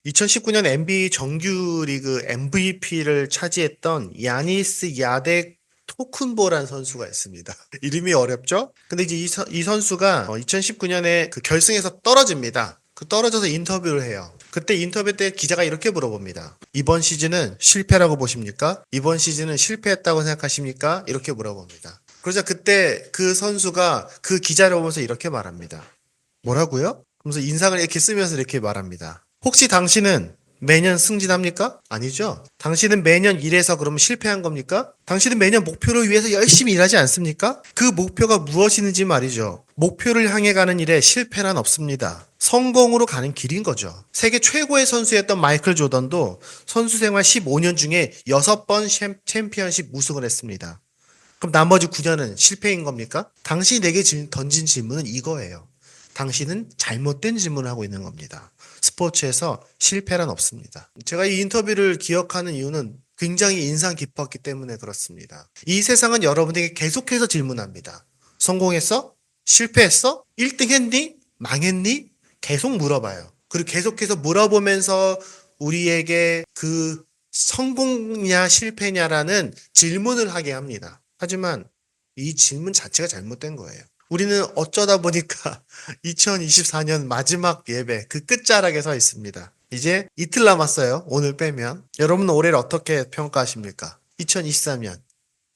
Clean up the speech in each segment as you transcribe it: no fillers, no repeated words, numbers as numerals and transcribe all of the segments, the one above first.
2019년 NBA 정규리그 MVP를 차지했던 야니스 야데 토쿤보라는 선수가 있습니다. 이름이 어렵죠? 근데 이제 이 선수가 2019년에 그 결승에서 떨어집니다. 그 떨어져서 인터뷰를 해요. 그때 인터뷰 때 기자가 이렇게 물어봅니다. 이번 시즌은 실패라고 보십니까? 이번 시즌은 실패했다고 생각하십니까? 이렇게 물어봅니다. 그러자 그때 그 선수가 그 기자를 보면서 이렇게 말합니다. 뭐라고요? 그러면서 인상을 이렇게 쓰면서 이렇게 말합니다. 혹시 당신은 매년 승진합니까? 아니죠. 당신은 매년 일해서 그러면 실패한 겁니까? 당신은 매년 목표를 위해서 열심히 일하지 않습니까? 그 목표가 무엇이는지 말이죠. 목표를 향해 가는 일에 실패란 없습니다. 성공으로 가는 길인 거죠. 세계 최고의 선수였던 마이클 조던도 선수 생활 15년 중에 6번 챔피언십 우승을 했습니다. 그럼 나머지 9년은 실패인 겁니까? 당신이 내게 던진 질문은 이거예요. 당신은 잘못된 질문을 하고 있는 겁니다. 스포츠에서 실패란 없습니다. 제가 이 인터뷰를 기억하는 이유는 굉장히 인상 깊었기 때문에 그렇습니다. 이 세상은 여러분에게 계속해서 질문합니다. 성공했어? 실패했어? 1등 했니? 망했니? 계속 물어봐요. 그리고 계속해서 물어보면서 우리에게 그 성공냐 실패냐라는 질문을 하게 합니다. 하지만 이 질문 자체가 잘못된 거예요. 우리는 어쩌다 보니까 2024년 마지막 예배 그 끝자락에 서 있습니다. 이제 이틀 남았어요. 오늘 빼면. 여러분 올해를 어떻게 평가하십니까? 2023년,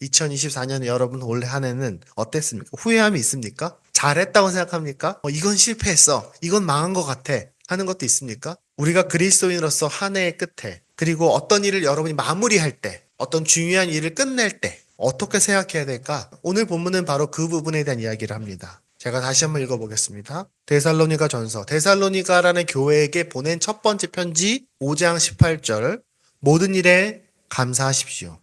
2024년 여러분 올해 한 해는 어땠습니까? 후회함이 있습니까? 잘했다고 생각합니까? 이건 실패했어. 이건 망한 것 같아. 하는 것도 있습니까? 우리가 그리스도인으로서 한 해의 끝에 그리고 어떤 일을 여러분이 마무리할 때 어떤 중요한 일을 끝낼 때 어떻게 생각해야 될까? 오늘 본문은 바로 그 부분에 대한 이야기를 합니다. 제가 다시 한번 읽어보겠습니다. 데살로니가 전서. 데살로니가라는 교회에게 보낸 첫 번째 편지 5장 18절. 모든 일에 감사하십시오.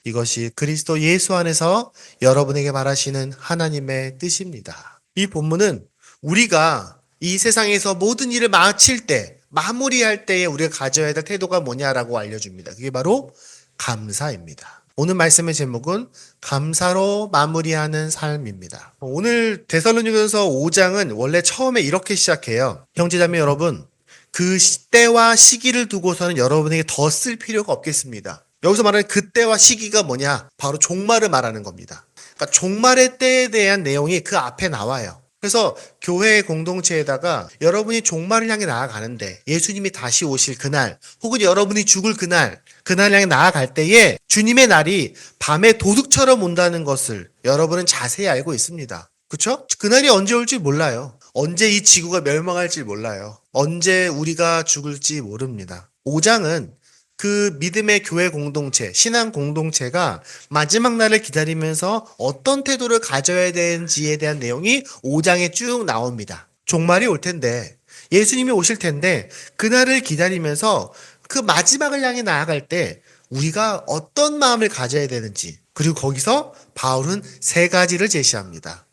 이것이 그리스도 예수 안에서 여러분에게 말하시는 하나님의 뜻입니다. 이 본문은 우리가 이 세상에서 모든 일을 마칠 때, 마무리할 때에 우리가 가져야 될 태도가 뭐냐라고 알려줍니다. 그게 바로 감사입니다. 오늘 말씀의 제목은 감사로 마무리하는 삶입니다. 오늘 데살로니가서 5장은 원래 처음에 이렇게 시작해요. 형제자매 여러분, 그 때와 시기를 두고서는 여러분에게 더 쓸 필요가 없겠습니다. 여기서 말하는 그때와 시기가 뭐냐? 바로 종말을 말하는 겁니다. 그러니까 종말의 때에 대한 내용이 그 앞에 나와요. 그래서 교회 공동체에다가 여러분이 종말을 향해 나아가는데 예수님이 다시 오실 그날 혹은 여러분이 죽을 그날 향해 나아갈 때에 주님의 날이 밤에 도둑처럼 온다는 것을 여러분은 자세히 알고 있습니다. 그렇죠? 그날이 언제 올지 몰라요. 언제 이 지구가 멸망할지 몰라요. 언제 우리가 죽을지 모릅니다. 5장은 그 믿음의 교회 공동체, 신앙 공동체가 마지막 날을 기다리면서 어떤 태도를 가져야 되는지에 대한 내용이 5장에 쭉 나옵니다. 종말이 올 텐데, 예수님이 오실 텐데, 그날을 기다리면서 그 마지막을 향해 나아갈 때 우리가 어떤 마음을 가져야 되는지, 그리고 거기서 바울은 3가지를 제시합니다.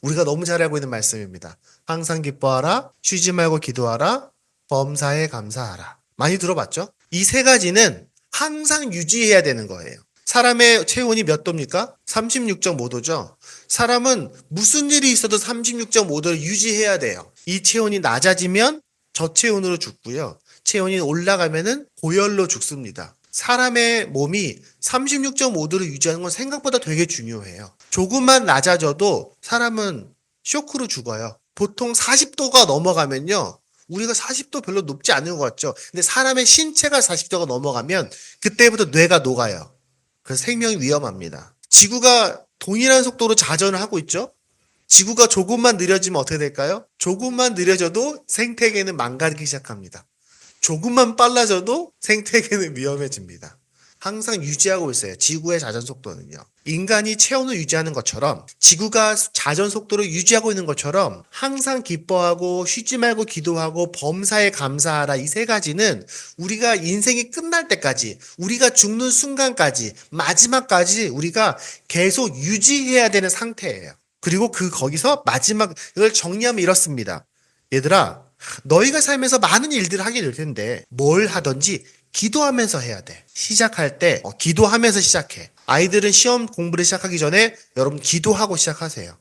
우리가 너무 잘 알고 있는 말씀입니다. 항상 기뻐하라, 쉬지 말고 기도하라, 범사에 감사하라. 많이 들어봤죠? 이 3가지는 항상 유지해야 되는 거예요. 사람의 체온이 몇 도입니까? 36.5도죠. 사람은 무슨 일이 있어도 36.5도를 유지해야 돼요. 이 체온이 낮아지면 저체온으로 죽고요. 체온이 올라가면은 고열로 죽습니다. 사람의 몸이 36.5도를 유지하는 건 생각보다 되게 중요해요. 조금만 낮아져도 사람은 쇼크로 죽어요. 보통 40도가 넘어가면요. 우리가 40도 별로 높지 않은 것 같죠. 근데 사람의 신체가 40도가 넘어가면 그때부터 뇌가 녹아요. 그래서 생명이 위험합니다. 지구가 동일한 속도로 자전을 하고 있죠. 지구가 조금만 느려지면 어떻게 될까요? 조금만 느려져도 생태계는 망가지기 시작합니다. 조금만 빨라져도 생태계는 위험해집니다. 항상 유지하고 있어요. 지구의 자전 속도는요. 인간이 체온을 유지하는 것처럼 지구가 자전 속도를 유지하고 있는 것처럼 항상 기뻐하고 쉬지 말고 기도하고 범사에 감사하라 이 3가지는 우리가 인생이 끝날 때까지 우리가 죽는 순간까지 마지막까지 우리가 계속 유지해야 되는 상태예요. 그리고 거기서 마지막 이걸 정리하면 이렇습니다. 얘들아 너희가 살면서 많은 일들을 하게 될 텐데 뭘 하든지 기도하면서 해야 돼. 시작할 때 기도하면서 시작해. 아이들은 시험 공부를 시작하기 전에 여러분 기도하고 시작하세요.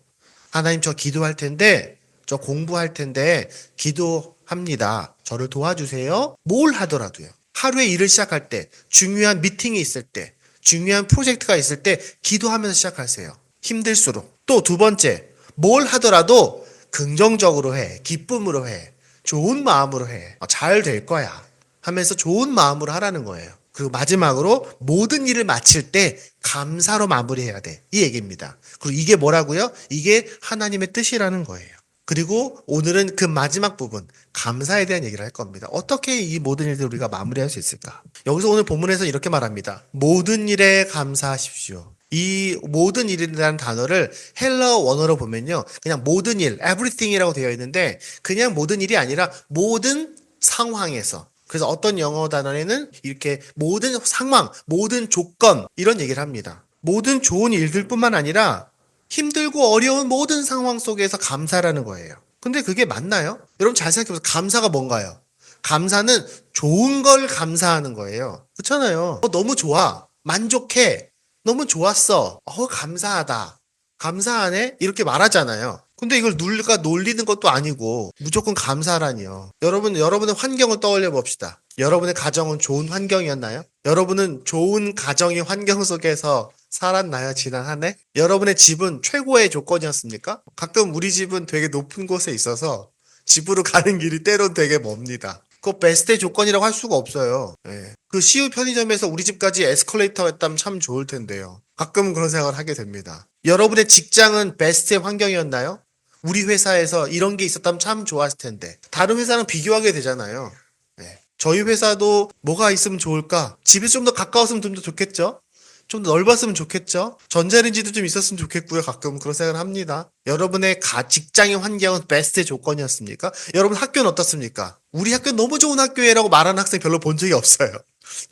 하나님 저 기도할 텐데 저 공부할 텐데 기도 필요합니다. 저를 도와주세요. 뭘 하더라도요. 하루에 일을 시작할 때, 중요한 미팅이 있을 때, 중요한 프로젝트가 있을 때 기도하면서 시작하세요. 힘들수록. 또 두 번째, 뭘 하더라도 긍정적으로 해. 기쁨으로 해. 좋은 마음으로 해. 잘 될 거야. 하면서 좋은 마음으로 하라는 거예요. 그리고 마지막으로 모든 일을 마칠 때 감사로 마무리해야 돼. 이 얘기입니다. 그리고 이게 뭐라고요? 이게 하나님의 뜻이라는 거예요. 그리고 오늘은 그 마지막 부분, 감사에 대한 얘기를 할 겁니다. 어떻게 이 모든 일들을 우리가 마무리할 수 있을까? 여기서 오늘 본문에서 이렇게 말합니다. 모든 일에 감사하십시오. 이 모든 일이라는 단어를 헬러 원어로 보면요. 그냥 모든 일, everything이라고 되어 있는데 그냥 모든 일이 아니라 모든 상황에서. 그래서 어떤 영어 단어에는 이렇게 모든 상황, 모든 조건 이런 얘기를 합니다. 모든 좋은 일들뿐만 아니라 힘들고 어려운 모든 상황 속에서 감사라는 거예요. 근데 그게 맞나요? 여러분 잘 생각해보세요. 감사가 뭔가요? 감사는 좋은 걸 감사하는 거예요. 그렇잖아요. 너무 좋아. 만족해. 너무 좋았어. 감사하다. 감사하네? 이렇게 말하잖아요. 근데 이걸 누가 놀리는 것도 아니고 무조건 감사하라니요. 여러분의 환경을 떠올려 봅시다. 여러분의 가정은 좋은 환경이었나요? 여러분은 좋은 가정의 환경 속에서 살았나요? 지난 한 해? 여러분의 집은 최고의 조건이었습니까? 가끔 우리 집은 되게 높은 곳에 있어서 집으로 가는 길이 때론 되게 멉니다. 그거 베스트의 조건이라고 할 수가 없어요. 예. 그 CU 편의점에서 우리 집까지 에스컬레이터였다면 참 좋을 텐데요. 가끔은 그런 생각을 하게 됩니다. 여러분의 직장은 베스트의 환경이었나요? 우리 회사에서 이런 게 있었다면 참 좋았을 텐데. 다른 회사랑 비교하게 되잖아요. 예. 저희 회사도 뭐가 있으면 좋을까? 집에 좀 더 가까웠으면 좀 더 좋겠죠? 좀 더 넓었으면 좋겠죠? 전자레인지도 좀 있었으면 좋겠고요. 가끔 그런 생각을 합니다. 여러분의 직장의 환경은 베스트의 조건이었습니까? 여러분 학교는 어떻습니까? 우리 학교는 너무 좋은 학교라고 말하는 학생 별로 본 적이 없어요.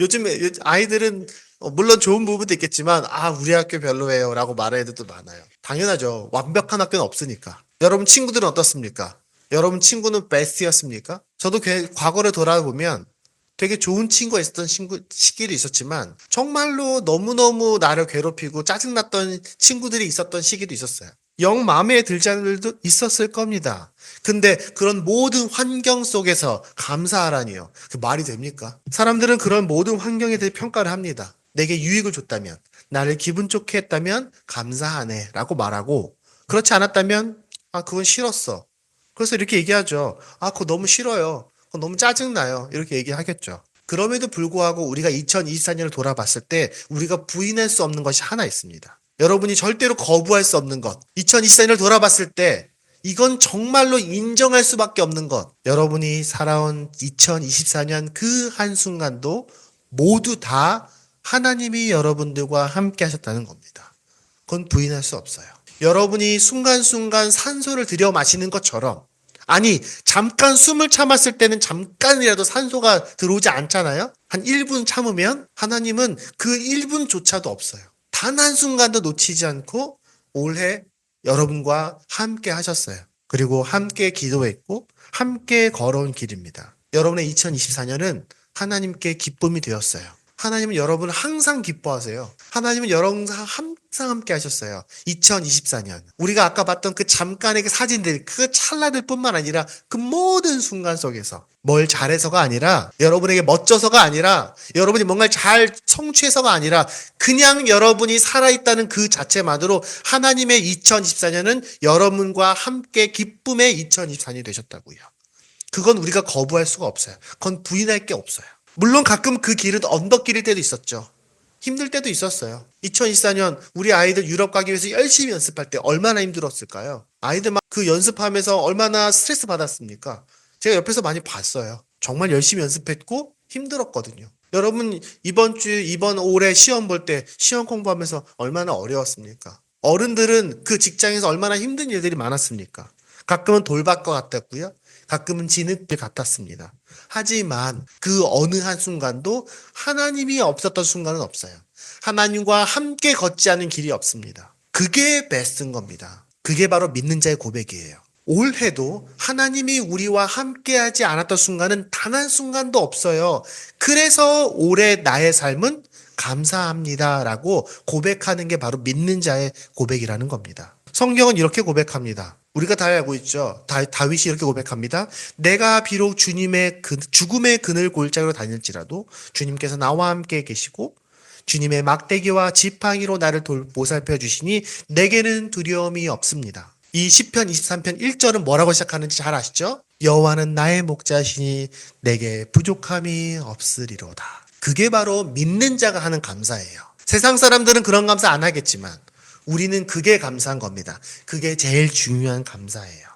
요즘에 아이들은 물론 좋은 부분도 있겠지만 우리 학교 별로예요 라고 말하는 애들도 많아요. 당연하죠. 완벽한 학교는 없으니까. 여러분 친구들은 어떻습니까? 여러분 친구는 베스트였습니까? 저도 과거를 돌아보면 되게 좋은 친구가 있었던 시기도 있었지만 정말로 너무너무 나를 괴롭히고 짜증났던 친구들이 있었던 시기도 있었어요. 영 마음에 들지 않은 일도 있었을 겁니다. 근데 그런 모든 환경 속에서 감사하라니요. 그 말이 됩니까? 사람들은 그런 모든 환경에 대해 평가를 합니다. 내게 유익을 줬다면, 나를 기분 좋게 했다면 감사하네 라고 말하고, 그렇지 않았다면 그건 싫었어. 그래서 이렇게 얘기하죠. 그거 너무 싫어요. 너무 짜증나요. 이렇게 얘기하겠죠. 그럼에도 불구하고 우리가 2024년을 돌아봤을 때 우리가 부인할 수 없는 것이 하나 있습니다. 여러분이 절대로 거부할 수 없는 것. 2024년을 돌아봤을 때 이건 정말로 인정할 수밖에 없는 것. 여러분이 살아온 2024년 그 한순간도 모두 다 하나님이 여러분들과 함께 하셨다는 겁니다. 그건 부인할 수 없어요. 여러분이 순간순간 산소를 들여 마시는 것처럼 아니 잠깐 숨을 참았을 때는 잠깐이라도 산소가 들어오지 않잖아요. 한 1분 참으면 하나님은 그 1분조차도 없어요. 단 한순간도 놓치지 않고 올해 여러분과 함께 하셨어요. 그리고 함께 기도했고 함께 걸어온 길입니다. 여러분의 2024년은 하나님께 기쁨이 되었어요. 하나님은 여러분을 항상 기뻐하세요. 하나님은 여러분과 항상 함께 하셨어요. 2024년. 우리가 아까 봤던 그 잠깐의 그 사진들, 그 찰나들 뿐만 아니라 그 모든 순간 속에서 뭘 잘해서가 아니라 여러분에게 멋져서가 아니라 여러분이 뭔가를 잘 성취해서가 아니라 그냥 여러분이 살아있다는 그 자체만으로 하나님의 2024년은 여러분과 함께 기쁨의 2024년이 되셨다고요. 그건 우리가 거부할 수가 없어요. 그건 부인할 게 없어요. 물론 가끔 그 길은 언덕길일 때도 있었죠. 힘들 때도 있었어요. 2024년 우리 아이들 유럽 가기 위해서 열심히 연습할 때 얼마나 힘들었을까요? 아이들 막 그 연습하면서 얼마나 스트레스 받았습니까? 제가 옆에서 많이 봤어요. 정말 열심히 연습했고 힘들었거든요. 여러분 이번 올해 시험 볼 때 시험 공부하면서 얼마나 어려웠습니까? 어른들은 그 직장에서 얼마나 힘든 일들이 많았습니까? 가끔은 돌발 것 같았고요. 가끔은 진흙길 같았습니다. 하지만 그 어느 한순간도 하나님이 없었던 순간은 없어요. 하나님과 함께 걷지 않은 길이 없습니다. 그게 베스트인 겁니다. 그게 바로 믿는 자의 고백이에요. 올해도 하나님이 우리와 함께하지 않았던 순간은 단 한순간도 없어요. 그래서 올해 나의 삶은 감사합니다라고 고백하는 게 바로 믿는 자의 고백이라는 겁니다. 성경은 이렇게 고백합니다. 우리가 다 알고 있죠. 다윗이 이렇게 고백합니다. 내가 비록 주님의 죽음의 그늘 골짜기로 다닐지라도 주님께서 나와 함께 계시고 주님의 막대기와 지팡이로 나를 보살펴 주시니 내게는 두려움이 없습니다. 이 시편 23편 1절은 뭐라고 시작하는지 잘 아시죠? 여호와는 나의 목자시니 내게 부족함이 없으리로다. 그게 바로 믿는 자가 하는 감사예요. 세상 사람들은 그런 감사 안 하겠지만 우리는 그게 감사한 겁니다. 그게 제일 중요한 감사예요.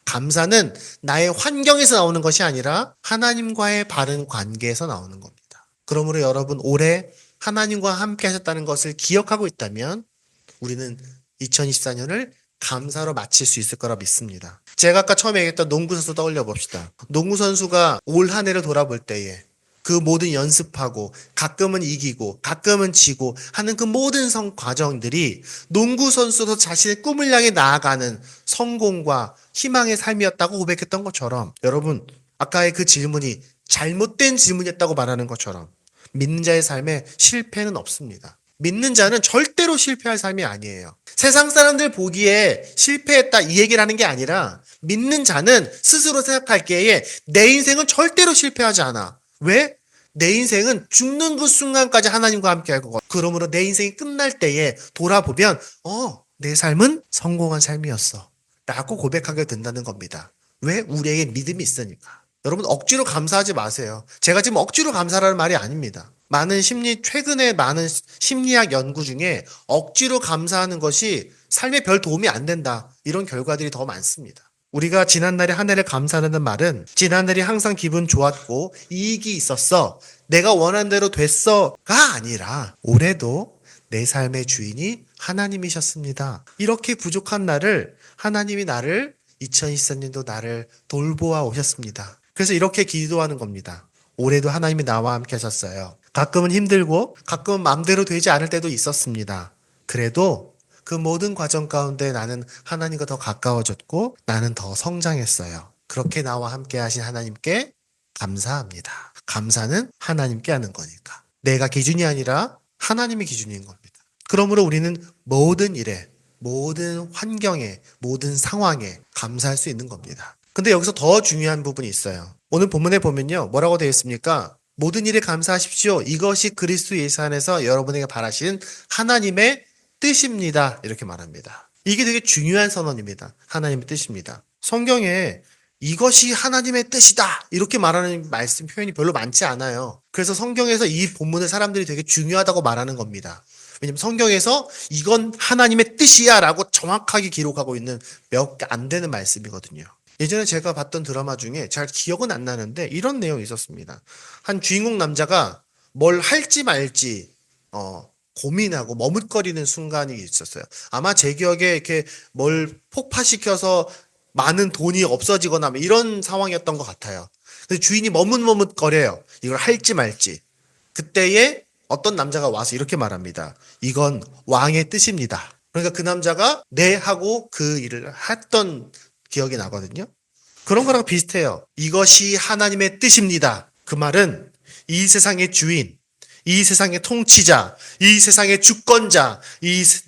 감사는 나의 환경에서 나오는 것이 아니라 하나님과의 바른 관계에서 나오는 겁니다. 그러므로 여러분 올해 하나님과 함께 하셨다는 것을 기억하고 있다면 우리는 2024년을 감사로 마칠 수 있을 거라 믿습니다. 제가 아까 처음에 얘기했던 농구 선수 떠올려 봅시다. 농구 선수가 올 한 해를 돌아볼 때에 그 모든 연습하고 가끔은 이기고 가끔은 지고 하는 그 모든 과정들이 농구 선수도 자신의 꿈을 향해 나아가는 성공과 희망의 삶이었다고 고백했던 것처럼 여러분 아까의 그 질문이 잘못된 질문이었다고 말하는 것처럼 믿는 자의 삶에 실패는 없습니다. 믿는 자는 절대로 실패할 삶이 아니에요. 세상 사람들 보기에 실패했다 이 얘기를 하는 게 아니라 믿는 자는 스스로 생각할 때에 내 인생은 절대로 실패하지 않아. 왜? 내 인생은 죽는 그 순간까지 하나님과 함께 할 거거든. 그러므로 내 인생이 끝날 때에 돌아보면 내 삶은 성공한 삶이었어 라고 고백하게 된다는 겁니다. 왜? 우리에게 믿음이 있으니까. 여러분 억지로 감사하지 마세요. 제가 지금 억지로 감사라는 말이 아닙니다. 최근에 많은 심리학 연구 중에 억지로 감사하는 것이 삶에 별 도움이 안 된다. 이런 결과들이 더 많습니다. 우리가 지난날에 한 해를 감사하는 말은 지난날이 항상 기분 좋았고 이익이 있었어. 내가 원한 대로 됐어가 아니라 올해도 내 삶의 주인이 하나님이셨습니다. 이렇게 부족한 나를 하나님이 2024년도 나를 돌보아 오셨습니다. 그래서 이렇게 기도하는 겁니다. 올해도 하나님이 나와 함께 하셨어요. 가끔은 힘들고 가끔은 마음대로 되지 않을 때도 있었습니다. 그래도 그 모든 과정 가운데 나는 하나님과 더 가까워졌고 나는 더 성장했어요. 그렇게 나와 함께 하신 하나님께 감사합니다. 감사는 하나님께 하는 거니까. 내가 기준이 아니라 하나님이 기준인 겁니다. 그러므로 우리는 모든 일에, 모든 환경에, 모든 상황에 감사할 수 있는 겁니다. 근데 여기서 더 중요한 부분이 있어요. 오늘 본문에 보면요. 뭐라고 되어 있습니까? 모든 일에 감사하십시오. 이것이 그리스도 예수 안에서 여러분에게 바라시는 하나님의 뜻입니다. 이렇게 말합니다. 이게 되게 중요한 선언입니다. 하나님의 뜻입니다. 성경에 이것이 하나님의 뜻이다. 이렇게 말하는 말씀 표현이 별로 많지 않아요. 그래서 성경에서 이 본문을 사람들이 되게 중요하다고 말하는 겁니다. 왜냐면 성경에서 이건 하나님의 뜻이야 라고 정확하게 기록하고 있는 몇 개 안 되는 말씀이거든요. 예전에 제가 봤던 드라마 중에 잘 기억은 안 나는데 이런 내용이 있었습니다. 한 주인공 남자가 뭘 할지 말지 고민하고 머뭇거리는 순간이 있었어요. 아마 제 기억에 이렇게 뭘 폭파시켜서 많은 돈이 없어지거나 이런 상황이었던 것 같아요. 근데 주인이 머뭇머뭇거려요. 이걸 할지 말지. 그때에 어떤 남자가 와서 이렇게 말합니다. 이건 왕의 뜻입니다. 그러니까 그 남자가 네 하고 그 일을 했던 기억이 나거든요. 그런 거랑 비슷해요. 이것이 하나님의 뜻입니다. 그 말은 이 세상의 주인, 이 세상의 통치자, 이 세상의 주권자,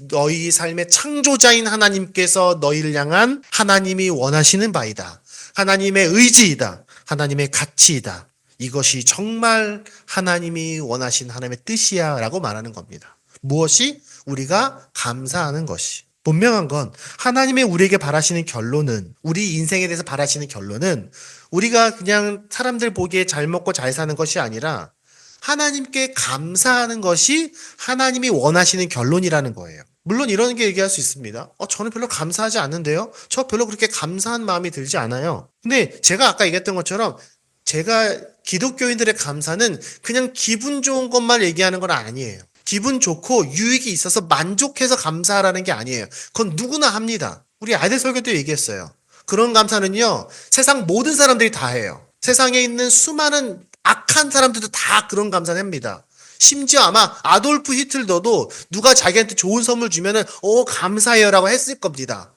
너희 삶의 창조자인 하나님께서 너희를 향한 하나님이 원하시는 바이다. 하나님의 의지이다. 하나님의 가치이다. 이것이 정말 하나님이 원하신 하나님의 뜻이야 라고 말하는 겁니다. 무엇이? 우리가 감사하는 것이. 분명한 건 하나님의 우리에게 바라시는 결론은, 우리 인생에 대해서 바라시는 결론은 우리가 그냥 사람들 보기에 잘 먹고 잘 사는 것이 아니라 하나님께 감사하는 것이 하나님이 원하시는 결론이라는 거예요. 물론 이런 게 얘기할 수 있습니다. 저는 별로 감사하지 않는데요. 저 별로 그렇게 감사한 마음이 들지 않아요. 근데 제가 아까 얘기했던 것처럼 제가 기독교인들의 감사는 그냥 기분 좋은 것만 얘기하는 건 아니에요. 기분 좋고 유익이 있어서 만족해서 감사하라는 게 아니에요. 그건 누구나 합니다. 우리 아이들 설교 때 얘기했어요. 그런 감사는요, 세상 모든 사람들이 다 해요. 세상에 있는 수많은 악한 사람들도 다 그런 감사를 합니다. 심지어 아마 아돌프 히틀러도 누가 자기한테 좋은 선물 주면은 감사해요 라고 했을 겁니다.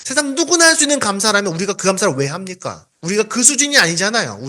세상 누구나 할 수 있는 감사라면 우리가 그 감사를 왜 합니까? 우리가 그 수준이 아니잖아요.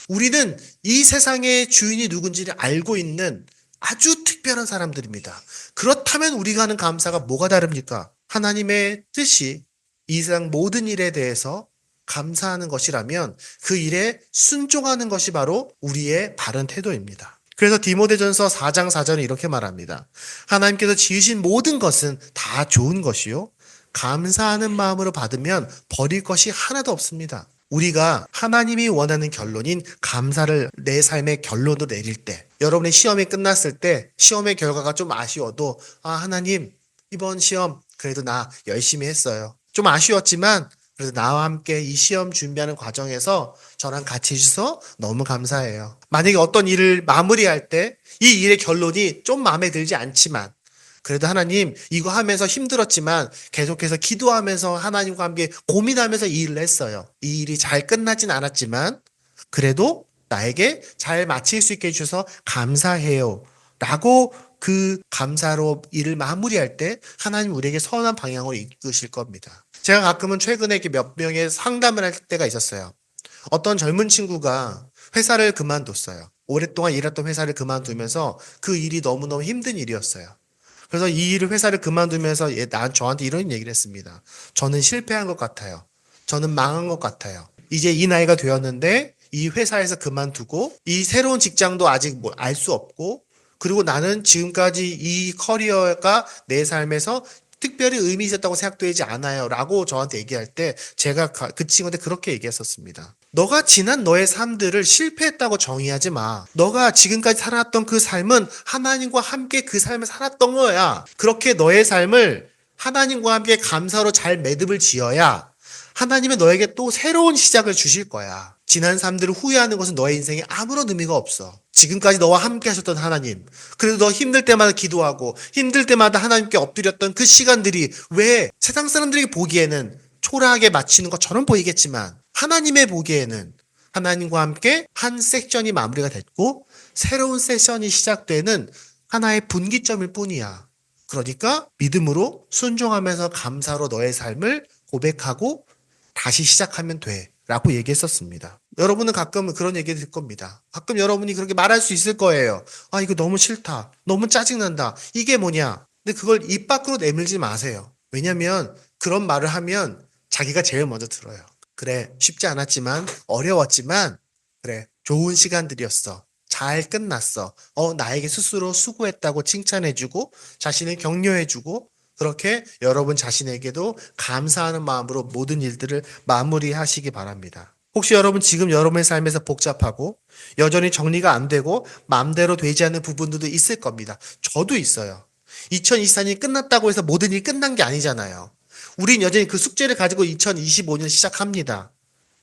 우리는 이 세상의 주인이 누군지를 알고 있는 아주 특별한 사람들입니다. 그렇다면 우리가 하는 감사가 뭐가 다릅니까? 하나님의 뜻이 이 세상 모든 일에 대해서 감사하는 것이라면 그 일에 순종하는 것이 바로 우리의 바른 태도입니다. 그래서 디모데전서 4장 4절은 이렇게 말합니다. 하나님께서 지으신 모든 것은 다 좋은 것이요 감사하는 마음으로 받으면 버릴 것이 하나도 없습니다. 우리가 하나님이 원하는 결론인 감사를 내 삶의 결론으로 내릴 때, 여러분의 시험이 끝났을 때 시험의 결과가 좀 아쉬워도 하나님 이번 시험 그래도 나 열심히 했어요. 좀 아쉬웠지만 그래도 나와 함께 이 시험 준비하는 과정에서 저랑 같이 해주셔서 너무 감사해요. 만약에 어떤 일을 마무리할 때 이 일의 결론이 좀 마음에 들지 않지만 그래도 하나님 이거 하면서 힘들었지만 계속해서 기도하면서 하나님과 함께 고민하면서 이 일을 했어요. 이 일이 잘 끝나진 않았지만 그래도 나에게 잘 마칠 수 있게 해주셔서 감사해요. 라고 그 감사로 일을 마무리할 때 하나님 우리에게 선한 방향으로 이끄실 겁니다. 제가 가끔은 최근에 이렇게 몇 명의 상담을 할 때가 있었어요. 어떤 젊은 친구가 회사를 그만뒀어요. 오랫동안 일했던 회사를 그만두면서 그 일이 너무너무 힘든 일이었어요. 그래서 이 일을 회사를 그만두면서 저한테 이런 얘기를 했습니다. 저는 실패한 것 같아요. 저는 망한 것 같아요. 이제 이 나이가 되었는데 이 회사에서 그만두고 이 새로운 직장도 아직 알 수 없고 그리고 나는 지금까지 이 커리어가 내 삶에서 특별히 의미 있었다고 생각되지 않아요. 라고 저한테 얘기할 때 제가 그 친구한테 그렇게 얘기했었습니다. 너가 지난 너의 삶들을 실패했다고 정의하지 마. 너가 지금까지 살았던 그 삶은 하나님과 함께 그 삶을 살았던 거야. 그렇게 너의 삶을 하나님과 함께 감사로 잘 매듭을 지어야 하나님은 너에게 또 새로운 시작을 주실 거야. 지난 삶들을 후회하는 것은 너의 인생에 아무런 의미가 없어. 지금까지 너와 함께 하셨던 하나님, 그래도 너 힘들 때마다 기도하고 힘들 때마다 하나님께 엎드렸던 그 시간들이 왜 세상 사람들에게 보기에는 초라하게 마치는 것처럼 보이겠지만 하나님의 보기에는 하나님과 함께 한 섹션이 마무리가 됐고 새로운 세션이 시작되는 하나의 분기점일 뿐이야. 그러니까 믿음으로 순종하면서 감사로 너의 삶을 고백하고 다시 시작하면 돼. 라고 얘기했었습니다. 여러분은 가끔 그런 얘기 들 겁니다. 가끔 여러분이 그렇게 말할 수 있을 거예요. 이거 너무 싫다. 너무 짜증난다. 이게 뭐냐. 근데 그걸 입 밖으로 내밀지 마세요. 왜냐면 그런 말을 하면 자기가 제일 먼저 들어요. 그래, 쉽지 않았지만, 어려웠지만, 그래, 좋은 시간들이었어. 잘 끝났어. 나에게 스스로 수고했다고 칭찬해주고, 자신을 격려해주고, 그렇게 여러분 자신에게도 감사하는 마음으로 모든 일들을 마무리하시기 바랍니다. 혹시 여러분 지금 여러분의 삶에서 복잡하고 여전히 정리가 안 되고 마음대로 되지 않는 부분들도 있을 겁니다. 저도 있어요. 2024년이 끝났다고 해서 모든 일이 끝난 게 아니잖아요. 우린 여전히 그 숙제를 가지고 2025년 시작합니다.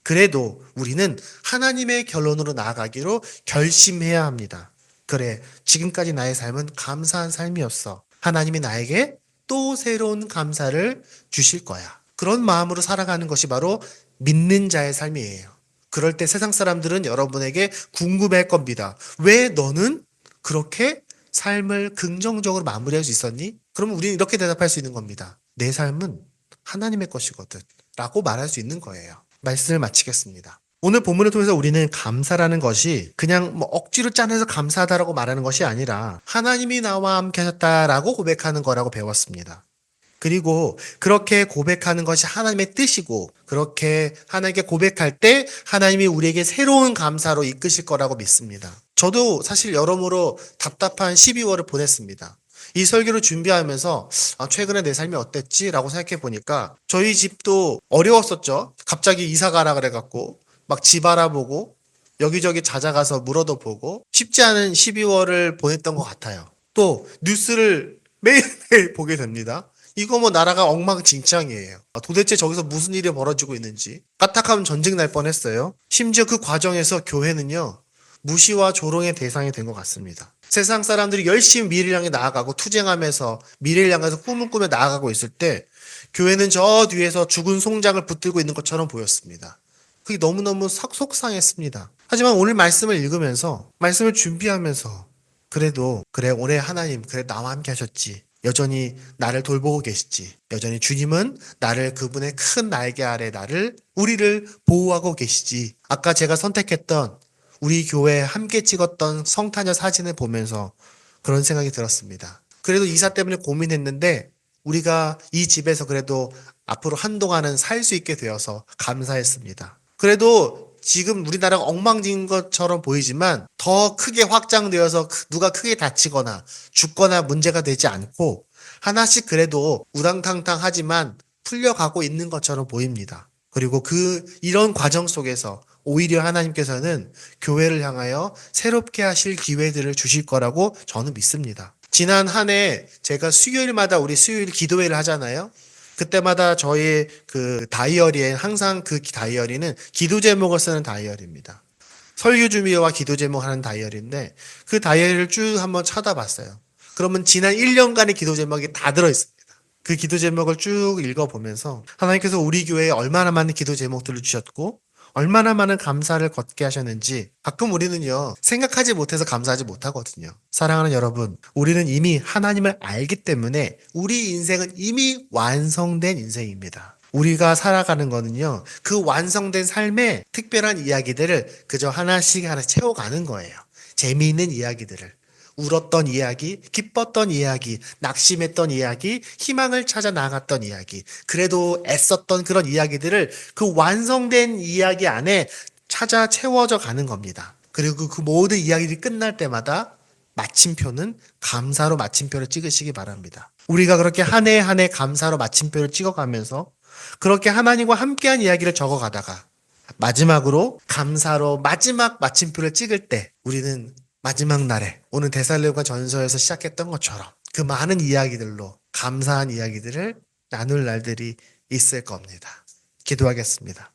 그래도 우리는 하나님의 결론으로 나아가기로 결심해야 합니다. 그래, 지금까지 나의 삶은 감사한 삶이었어. 하나님이 나에게 또 새로운 감사를 주실 거야. 그런 마음으로 살아가는 것이 바로 믿는 자의 삶이에요. 그럴 때 세상 사람들은 여러분에게 궁금해할 겁니다. 왜 너는 그렇게 삶을 긍정적으로 마무리할 수 있었니? 그러면 우리는 이렇게 대답할 수 있는 겁니다. 내 삶은 하나님의 것이거든. 라고 말할 수 있는 거예요. 말씀을 마치겠습니다. 오늘 본문을 통해서 우리는 감사라는 것이 그냥 억지로 짜내서 감사하다라고 말하는 것이 아니라 하나님이 나와 함께 하셨다라고 고백하는 거라고 배웠습니다. 그리고 그렇게 고백하는 것이 하나님의 뜻이고 그렇게 하나님께 고백할 때 하나님이 우리에게 새로운 감사로 이끄실 거라고 믿습니다. 저도 사실 여러모로 답답한 12월을 보냈습니다. 이 설교를 준비하면서 최근에 내 삶이 어땠지? 라고 생각해 보니까 저희 집도 어려웠었죠. 갑자기 이사 가라 그래갖고 막 집 알아보고 여기저기 찾아가서 물어도 보고 쉽지 않은 12월을 보냈던 것 같아요. 또 뉴스를 매일매일 보게 됩니다. 이거 나라가 엉망진창이에요. 도대체 저기서 무슨 일이 벌어지고 있는지. 까딱하면 전쟁 날 뻔했어요. 심지어 그 과정에서 교회는요. 무시와 조롱의 대상이 된 것 같습니다. 세상 사람들이 열심히 미래를 향해 나아가고 투쟁하면서 미래를 향해서 꿈을 꾸며 나아가고 있을 때 교회는 저 뒤에서 죽은 송장을 붙들고 있는 것처럼 보였습니다. 그게 너무너무 속상했습니다. 하지만 오늘 말씀을 읽으면서 말씀을 준비하면서 그래도 그래 올해 하나님 그래 나와 함께 하셨지. 여전히 나를 돌보고 계시지. 여전히 주님은 나를 그분의 큰 날개 아래 우리를 보호하고 계시지. 아까 제가 선택했던 우리 교회 함께 찍었던 성탄절 사진을 보면서 그런 생각이 들었습니다. 그래도 이사 때문에 고민했는데 우리가 이 집에서 그래도 앞으로 한동안은 살 수 있게 되어서 감사했습니다. 그래도 지금 우리나라가 엉망진 것처럼 보이지만 더 크게 확장되어서 누가 크게 다치거나 죽거나 문제가 되지 않고 하나씩 그래도 우당탕탕하지만 풀려가고 있는 것처럼 보입니다. 그리고 이런 과정 속에서 오히려 하나님께서는 교회를 향하여 새롭게 하실 기회들을 주실 거라고 저는 믿습니다. 지난 한 해 제가 수요일마다 우리 수요일 기도회를 하잖아요. 그때마다 저희 그 다이어리에 항상 그 다이어리는 기도 제목을 쓰는 다이어리입니다. 설교 준비와 기도 제목 하는 다이어리인데 그 다이어리를 쭉 한번 찾아봤어요. 그러면 지난 1년간의 기도 제목이 다 들어있습니다. 그 기도 제목을 쭉 읽어보면서 하나님께서 우리 교회에 얼마나 많은 기도 제목들을 주셨고 얼마나 많은 감사를 걷게 하셨는지 가끔 우리는요 생각하지 못해서 감사하지 못하거든요. 사랑하는 여러분, 우리는 이미 하나님을 알기 때문에 우리 인생은 이미 완성된 인생입니다. 우리가 살아가는 거는요 그 완성된 삶의 특별한 이야기들을 그저 하나씩 채워가는 거예요. 재미있는 이야기들을, 울었던 이야기, 기뻤던 이야기, 낙심했던 이야기, 희망을 찾아 나갔던 이야기, 그래도 애썼던 그런 이야기들을 그 완성된 이야기 안에 찾아 채워져 가는 겁니다. 그리고 그 모든 이야기들이 끝날 때마다 마침표는 감사로 마침표를 찍으시기 바랍니다. 우리가 그렇게 한 해 한 해 감사로 마침표를 찍어가면서 그렇게 하나님과 함께한 이야기를 적어가다가 마지막으로 감사로 마지막 마침표를 찍을 때 우리는 마지막 날에 오늘 데살로니가 전서에서 시작했던 것처럼 그 많은 이야기들로 감사한 이야기들을 나눌 날들이 있을 겁니다. 기도하겠습니다.